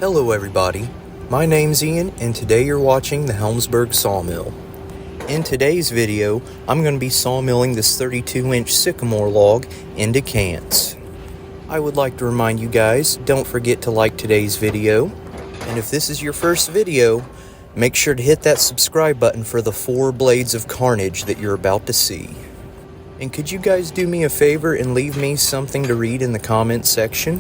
Hello everybody, my name's Ian and today you're watching the Helmsburg Sawmill. In today's video, I'm going to be sawmilling this 32-inch sycamore log into cants. I would like to remind you guys, don't forget to like today's video, and if this is your first video, make sure to hit that subscribe button for the 4 blades of carnage that you're about to see. And could you guys do me a favor and leave me something to read in the comment section?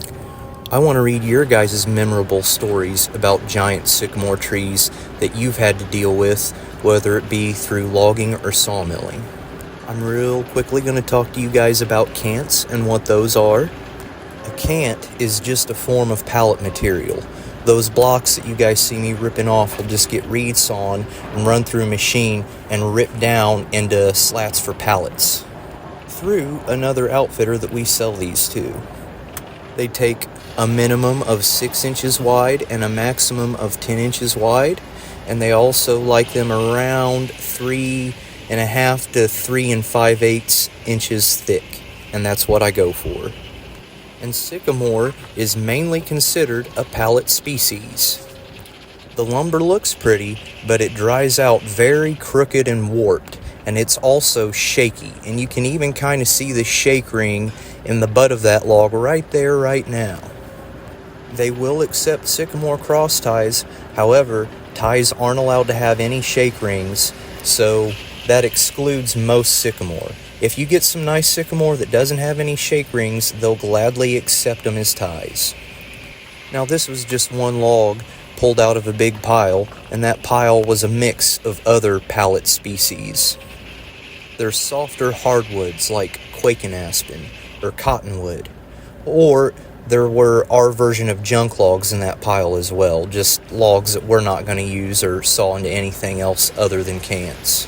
I want to read your guys' memorable stories about giant sycamore trees that you've had to deal with, whether it be through logging or sawmilling. I'm real quickly going to talk to you guys about cants and what those are. A cant is just a form of pallet material. Those blocks that you guys see me ripping off will just get reed sawn and run through a machine and rip down into slats for pallets through another outfitter that we sell these to. They take a minimum of 6 inches wide and a maximum of 10 inches wide, and they also like them around 3.5 to 3 5/8 inches thick, and that's what I go for. And sycamore is mainly considered a pallet species. The lumber looks pretty, but it dries out very crooked and warped, and it's also shaky, and you can even kind of see the shake ring in the butt of that log right there right now. They will accept sycamore cross ties, however, ties aren't allowed to have any shake rings, so that excludes most sycamore. If you get some nice sycamore that doesn't have any shake rings, they'll gladly accept them as ties. Now this was just one log pulled out of a big pile, and that pile was a mix of other pallet species. There's softer hardwoods like quaking aspen or cottonwood, or there were our version of junk logs in that pile as well, just logs that we're not going to use or saw into anything else other than cants.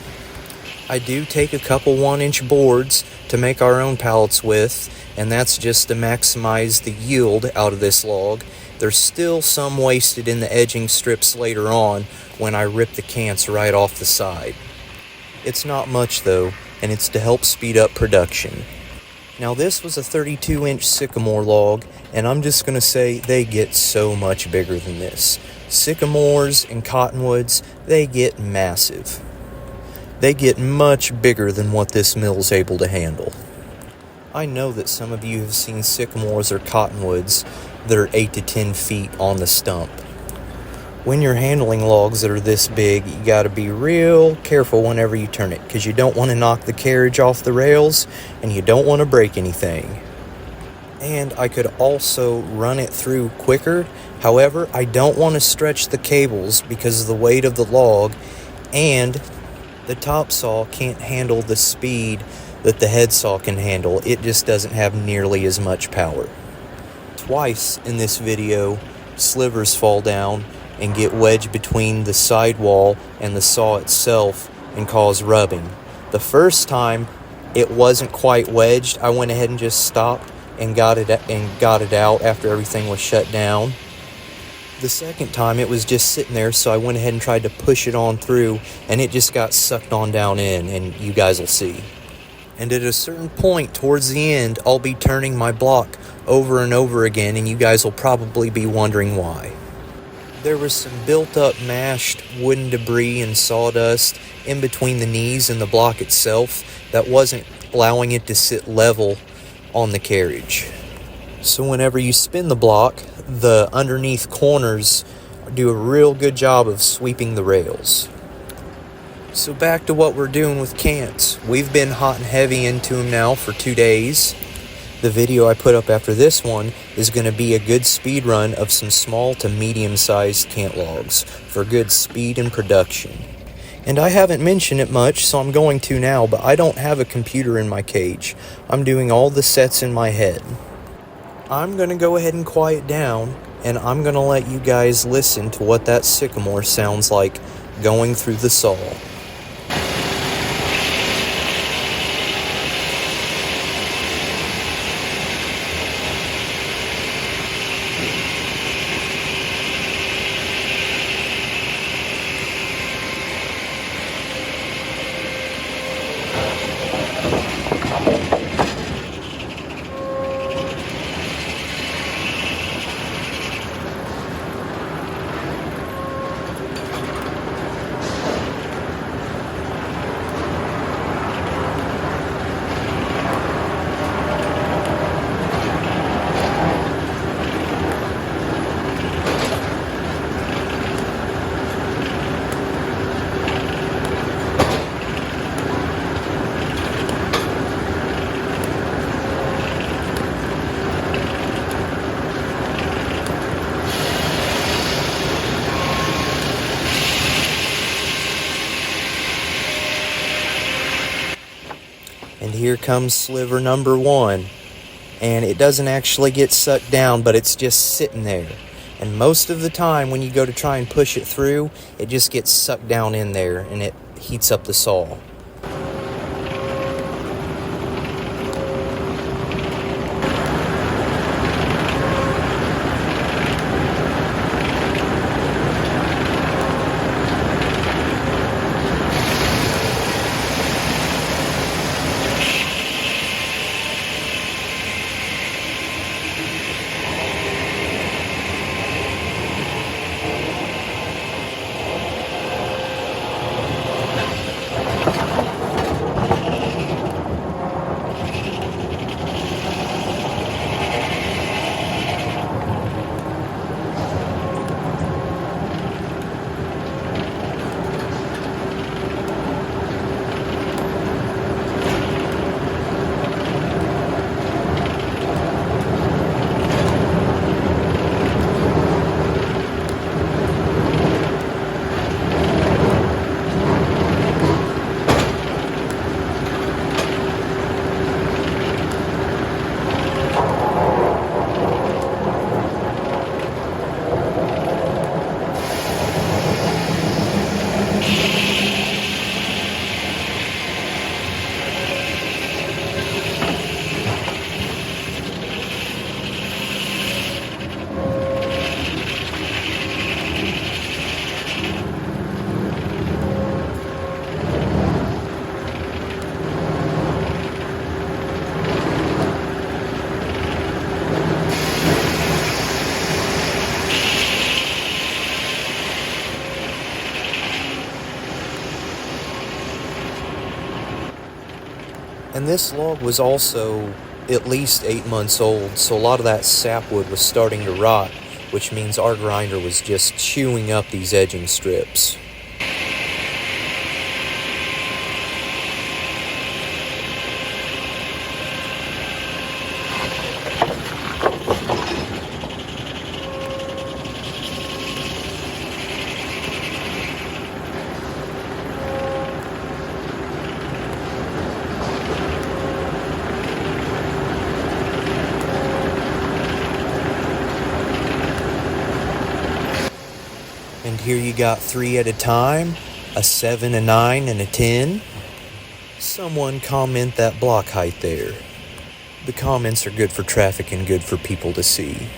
I do take a couple 1-inch boards to make our own pallets with, and that's just to maximize the yield out of this log. There's still some wasted in the edging strips later on when I rip the cants right off the side. It's not much though, and it's to help speed up production. Now this was a 32-inch sycamore log, and I'm just going to say they get so much bigger than this. Sycamores and cottonwoods, they get massive. They get much bigger than what this mill's able to handle. I know that some of you have seen sycamores or cottonwoods that are 8 to 10 feet on the stump. When you're handling logs that are this big, you got to be real careful whenever you turn it, because you don't want to knock the carriage off the rails and you don't want to break anything. And I could also run it through quicker. However, I don't want to stretch the cables because of the weight of the log, and the top saw can't handle the speed that the head saw can handle. It just doesn't have nearly as much power. Twice in this video, slivers fall down and get wedged between the sidewall and the saw itself and cause rubbing. The first time it wasn't quite wedged, I went ahead and just stopped and got it out after everything was shut down. The second time it was just sitting there, so I went ahead and tried to push it on through, and it just got sucked on down in, and you guys will see. And at a certain point towards the end, I'll be turning my block over and over again, and you guys will probably be wondering why. There was some built up mashed wooden debris and sawdust in between the knees and the block itself that wasn't allowing it to sit level on the carriage. So whenever you spin the block, the underneath corners do a real good job of sweeping the rails. So back to what we're doing with cants. We've been hot and heavy into them now for 2 days. The video I put up after this one is going to be a good speed run of some small to medium-sized cant logs for good speed and production. And I haven't mentioned it much, so I'm going to now, but I don't have a computer in my cage. I'm doing all the sets in my head. I'm going to go ahead and quiet down, and I'm going to let you guys listen to what that sycamore sounds like going through the saw. here comes sliver number 1. And it doesn't actually get sucked down, but it's just sitting there. And most of the time when you go to try and push it through, it just gets sucked down in there and it heats up the saw. And this log was also at least 8 months old, so a lot of that sapwood was starting to rot, which means our grinder was just chewing up these edging strips. And here you got 3 at a time, a 7, a 9, and a 10. Someone comment that block height there. The comments are good for traffic and good for people to see.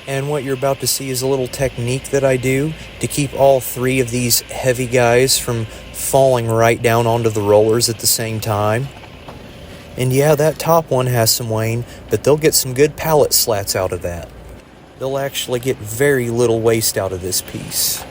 And what you're about to see is a little technique that I do to keep all 3 of these heavy guys from falling right down onto the rollers at the same time. And yeah, that top one has some wane, but they'll get some good pallet slats out of that. They'll actually get very little waste out of this piece.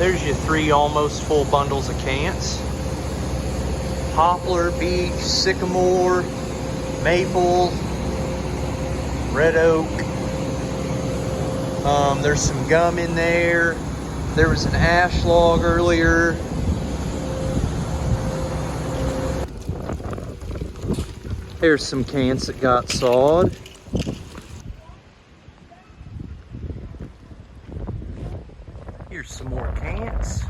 There's your 3 almost full bundles of cants. Poplar, beech, sycamore, maple, red oak. There's some gum in there. There was an ash log earlier. Here's some cans that got sawed. Here's some more cans.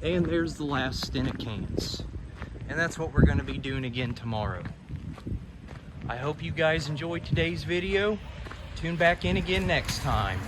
And there's the last stint of cans. And that's what we're going to be doing again tomorrow. I hope you guys enjoyed today's video. Tune back in again next time.